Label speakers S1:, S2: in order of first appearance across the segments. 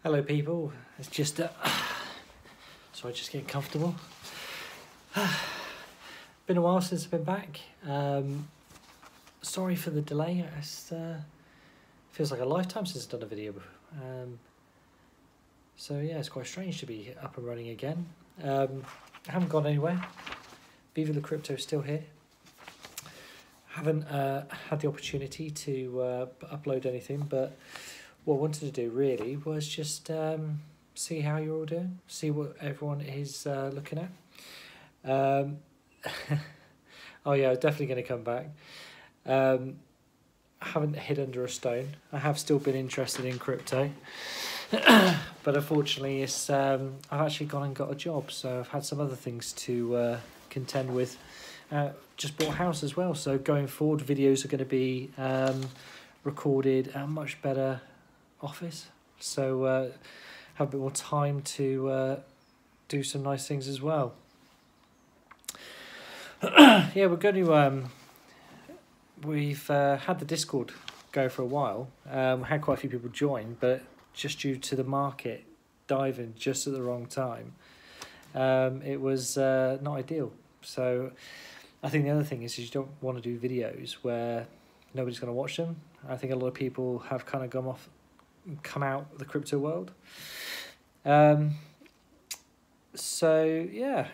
S1: Hello people, it's just sorry, just getting comfortable. Been a while since I've been back. Sorry for the delay. It feels like a lifetime since I've done a video. So yeah, it's quite strange to be up and running again. I haven't gone anywhere. Viva the Crypto is still here. Haven't had the opportunity to upload anything, but what I wanted to do really was just see how you're all doing, see what everyone is looking at. Oh yeah, I'm definitely going to come back. I haven't hid under a stone. I have still been interested in crypto, but unfortunately it's I've actually gone and got a job, so I've had some other things to contend with. Just bought a house as well, so going forward videos are going to be recorded at a much better office, so have a bit more time to do some nice things as well. Yeah, we're going to we've had the Discord go for a while. Had quite a few people join, but just due to the market diving just at the wrong time, it was not ideal. So I think the other thing is you don't want to do videos where nobody's going to watch them. I think a lot of people have kind of come out of the crypto world. So yeah,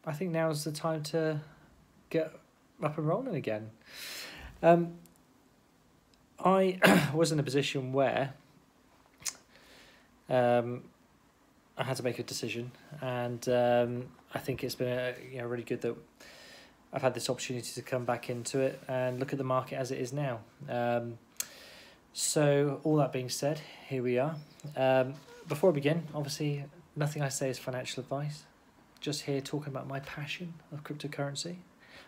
S1: I think now's the time to get up and rolling again. I was in a position where I had to make a decision, and I think it's been really good that I've had this opportunity to come back into it and look at the market as it is now. So all that being said, here we are. Before I begin, obviously nothing I say is financial advice. Just here talking about my passion of cryptocurrency,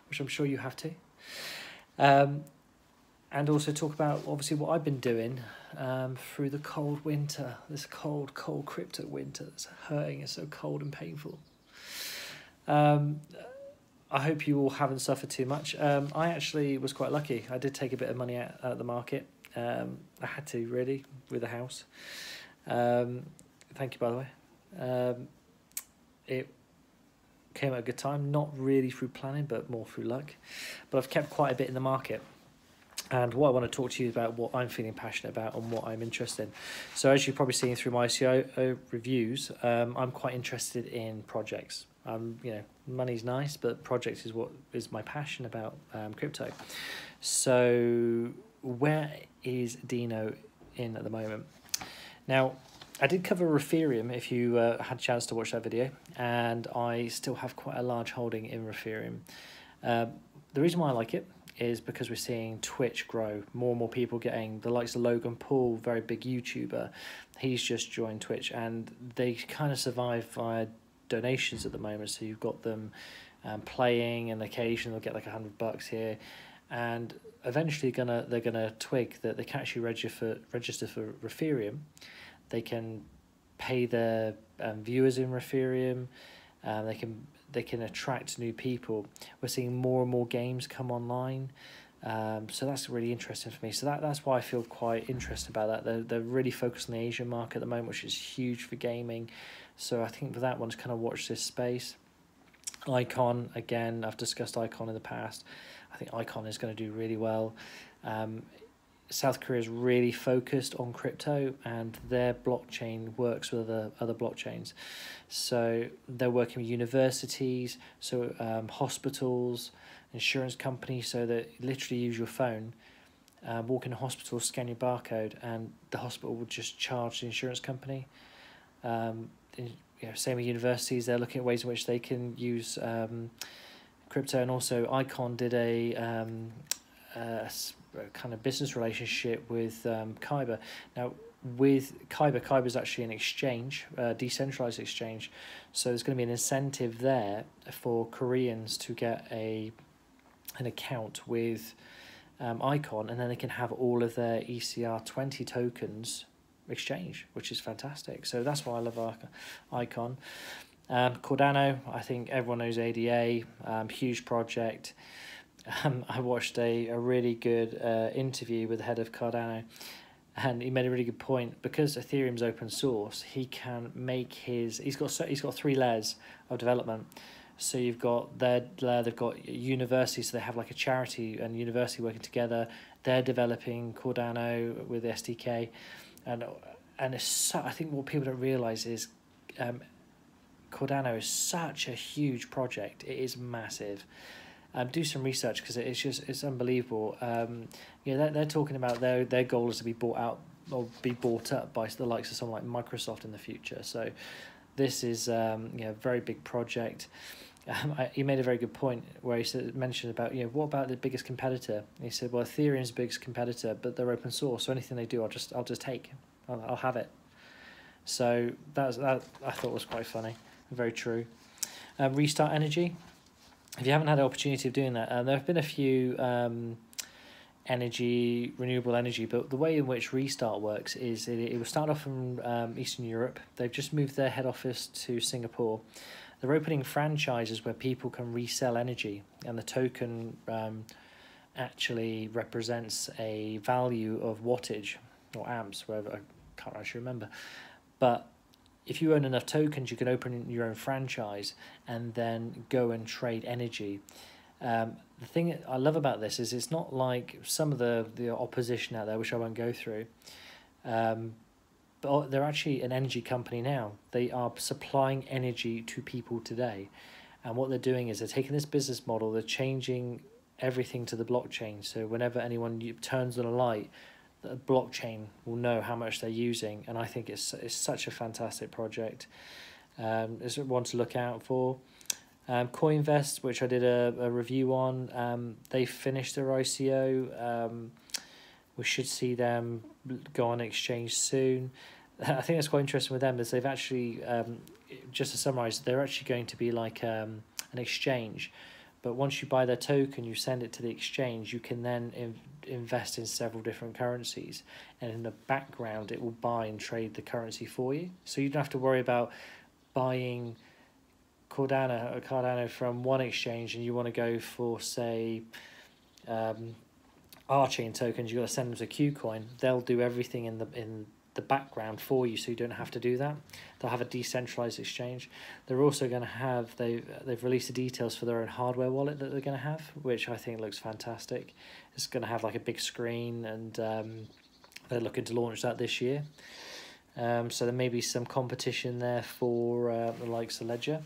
S1: which I'm sure you have to. And also talk about obviously what I've been doing through the cold winter, this cold crypto winter that's hurting. It's so cold and painful. I hope you all haven't suffered too much. I actually was quite lucky. I did take a bit of money out of the market. I had to, really, with the house. Thank you, by the way. It came at a good time, not really through planning, but more through luck. But I've kept quite a bit in the market. And what I want to talk to you about, what I'm feeling passionate about and what I'm interested in. So as you've probably seen through my ICO reviews, I'm quite interested in projects. Money's nice, but projects is what is my passion about crypto. So where is Dino in at the moment? Now, I did cover Refereum if you had a chance to watch that video, and I still have quite a large holding in Refereum. The reason why I like it is because we're seeing Twitch grow, more and more people getting the likes of Logan Paul, very big YouTuber. He's just joined Twitch, and they kind of survive via donations at the moment. So you've got them playing, and occasionally they'll get like $100 here, and eventually they're gonna twig that they can actually register for Refereum. They can pay their viewers in Refereum. They can attract new people. We're seeing more and more games come online, so that's really interesting for me. So that's why I feel quite interested about that. They're really focused on the Asian market at the moment, which is huge for gaming. So I think for that one to kind of watch this space. Icon, again, I've discussed Icon in the past. I think Icon is going to do really well. South Korea is really focused on crypto, and their blockchain works with other blockchains. So they're working with universities, so hospitals, insurance companies, so that you literally use your phone, walk in a hospital, scan your barcode, and the hospital will just charge the insurance company. Same with universities, they're looking at ways in which they can use crypto, and also Icon did a kind of business relationship with Kyber. Now with Kyber is actually an exchange, decentralized exchange, so there's going to be an incentive there for Koreans to get an account with Icon, and then they can have all of their ECR20 tokens exchange, which is fantastic. So that's why I love Icon. Cardano, I think everyone knows ADA, huge project. I watched a really good interview with the head of Cardano, And he made a really good point. Because Ethereum's open source, he can make he's got 3 layers of development. So you've got their layer, they've got universities, so they have like a charity and university working together. They're developing Cardano with the SDK, and it's I think what people don't realize is Cardano is such a huge project. It is massive. Do some research, because it's unbelievable. They're talking about their goal is to be bought out or be bought up by the likes of someone like Microsoft in the future. So this is a very big project. He made a very good point where he mentioned about what about the biggest competitor? He said, well, Ethereum's biggest competitor, but they're open source, so anything they do, I'll just take. I'll have it. So that I thought was quite funny, very true. Restart Energy. If you haven't had the opportunity of doing that, there have been a few renewable energy, but the way in which Restart works is it will start off from Eastern Europe. They've just moved their head office to Singapore. They're opening franchises where people can resell energy, and the token actually represents a value of wattage or amps, wherever, I can't actually remember. But if you own enough tokens, you can open your own franchise and then go and trade energy. The thing I love about this is it's not like some of the opposition out there, which I won't go through, but they're actually an energy company now. They are supplying energy to people today. And what they're doing is they're taking this business model, they're changing everything to the blockchain. So whenever anyone turns on a light, the blockchain will know how much they're using. And I think it's such a fantastic project. It's one to look out for. Coinvest, which I did a review on, they finished their ICO. We should see them go on exchange soon. I think that's quite interesting with them is they've actually, just to summarise, they're actually going to be like an exchange. But once you buy their token, you send it to the exchange, you can then invest in several different currencies. And in the background, it will buy and trade the currency for you. So you don't have to worry about buying Cardano from one exchange and you want to go for, say, R-chain tokens, you've got to send them to KuCoin. They'll do everything in the background for you, so you don't have to do that. They'll have a decentralized exchange. They're also going to have, they've released the details for their own hardware wallet that they're going to have, which I think looks fantastic. It's going to have like a big screen, and they're looking to launch that this year. So there may be some competition there for the likes of Ledger.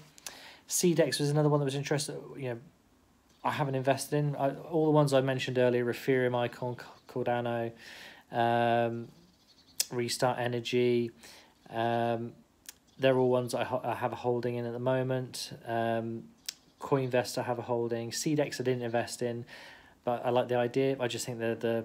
S1: Cedex was another one that was interesting. I haven't invested in. All the ones I mentioned earlier, Refereum, Icon, Cardano, Restart Energy, they're all ones I have a holding in at the moment. Coinvest I have a holding. Cedex I didn't invest in, but I like the idea. I just think the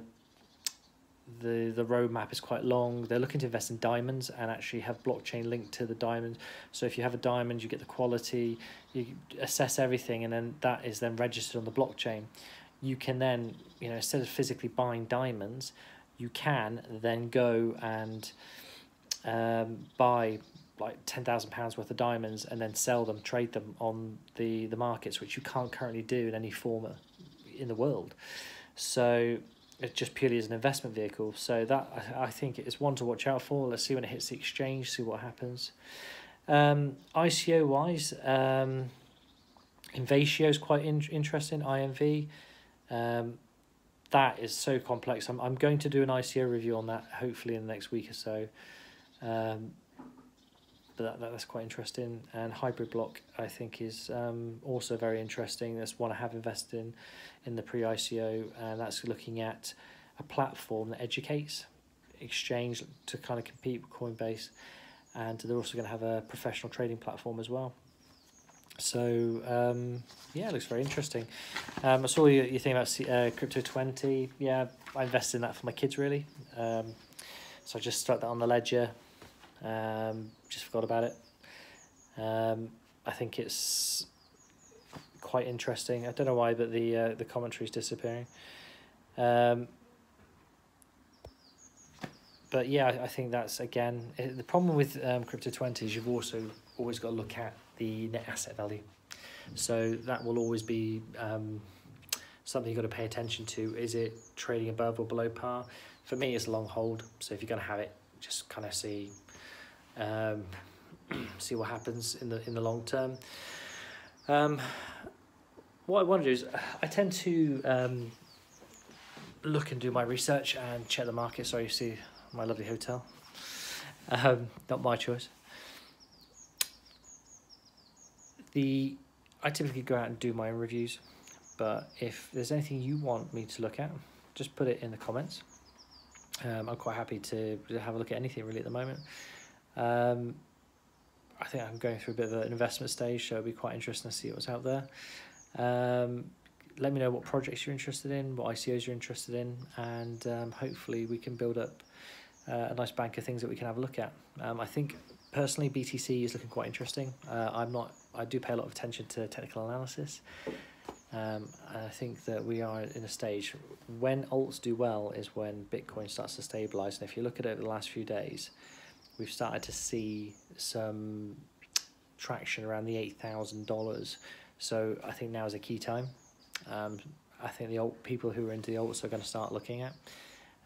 S1: roadmap is quite long. They're looking to invest in diamonds and actually have blockchain linked to the diamond. So if you have a diamond, you get the quality, you assess everything, and then that is then registered on the blockchain. You can then, instead of physically buying diamonds, you can then go and buy like £10,000 worth of diamonds and then sell them, trade them on the markets, which you can't currently do in any form in the world. So it just purely is an investment vehicle. So that I think is one to watch out for. Let's see when it hits the exchange, see what happens. ICO wise, Inavcio is quite interesting. IMV, that is so complex. I'm going to do an ICO review on that hopefully in the next week or so. But that's quite interesting. And Hybridblock I think is also very interesting. That's one I have invested in the pre-ICO, and that's looking at a platform that educates exchange to kind of compete with Coinbase, and they're also going to have a professional trading platform as well. So yeah, it looks very interesting. I saw you think about Crypto 20. Yeah, I invested in that for my kids really. So I just stuck that on the ledger. Just forgot about it. I think it's quite interesting. I don't know why, but the commentary is disappearing. But yeah, I think that's, again, the problem with Crypto 20 is you've also always got to look at the net asset value. So that will always be something you've got to pay attention to. Is it trading above or below par? For me, it's a long hold. So if you're going to have it, just kind of see see what happens in the long term. What I want to do is I tend to look and do my research and check the market. So you see my lovely hotel. Not my choice. I typically go out and do my own reviews, but if there's anything you want me to look at, just put it in the comments. I'm quite happy to have a look at anything really at the moment. I think I'm going through a bit of an investment stage, so it'll be quite interesting to see what's out there. Let me know what projects you're interested in, what ICOs you're interested in, and hopefully we can build up a nice bank of things that we can have a look at. I think personally BTC is looking quite interesting. I do pay a lot of attention to technical analysis. And I think that we are in a stage when alts do well is when Bitcoin starts to stabilize. And if you look at it over the last few days, we've started to see some traction around the $8,000. So I think now is a key time. I think the people who are into the alts are going to start looking at.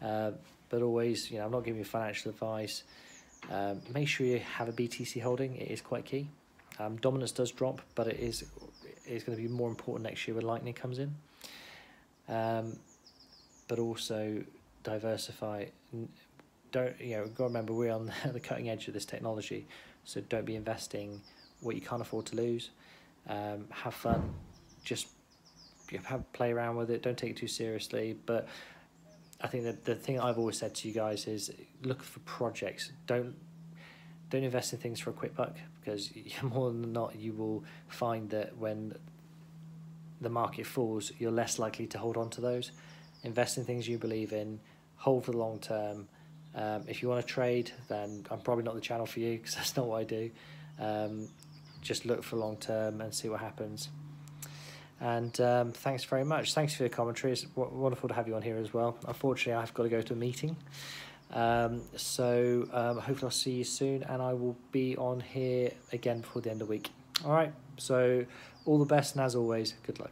S1: But always, I'm not giving you financial advice. Make sure you have a BTC holding. It is quite key. Dominance does drop, but it's going to be more important next year when Lightning comes in. But also diversify. Got to remember we're on the cutting edge of this technology, so don't be investing what you can't afford to lose. Have fun, just play around with it. Don't take it too seriously. But I think that the thing I've always said to you guys is look for projects. Don't invest in things for a quick buck, because more than not you will find that when the market falls, you're less likely to hold on to those. Invest in things you believe in, hold for the long term. If you want to trade, then I'm probably not the channel for you, because that's not what I do. Just look for long term and see what happens. And thanks very much. Thanks for your commentary. It's wonderful to have you on here as well. Unfortunately, I've got to go to a meeting. So hopefully I'll see you soon, and I will be on here again before the end of the week. All right, so all the best, and as always, good luck.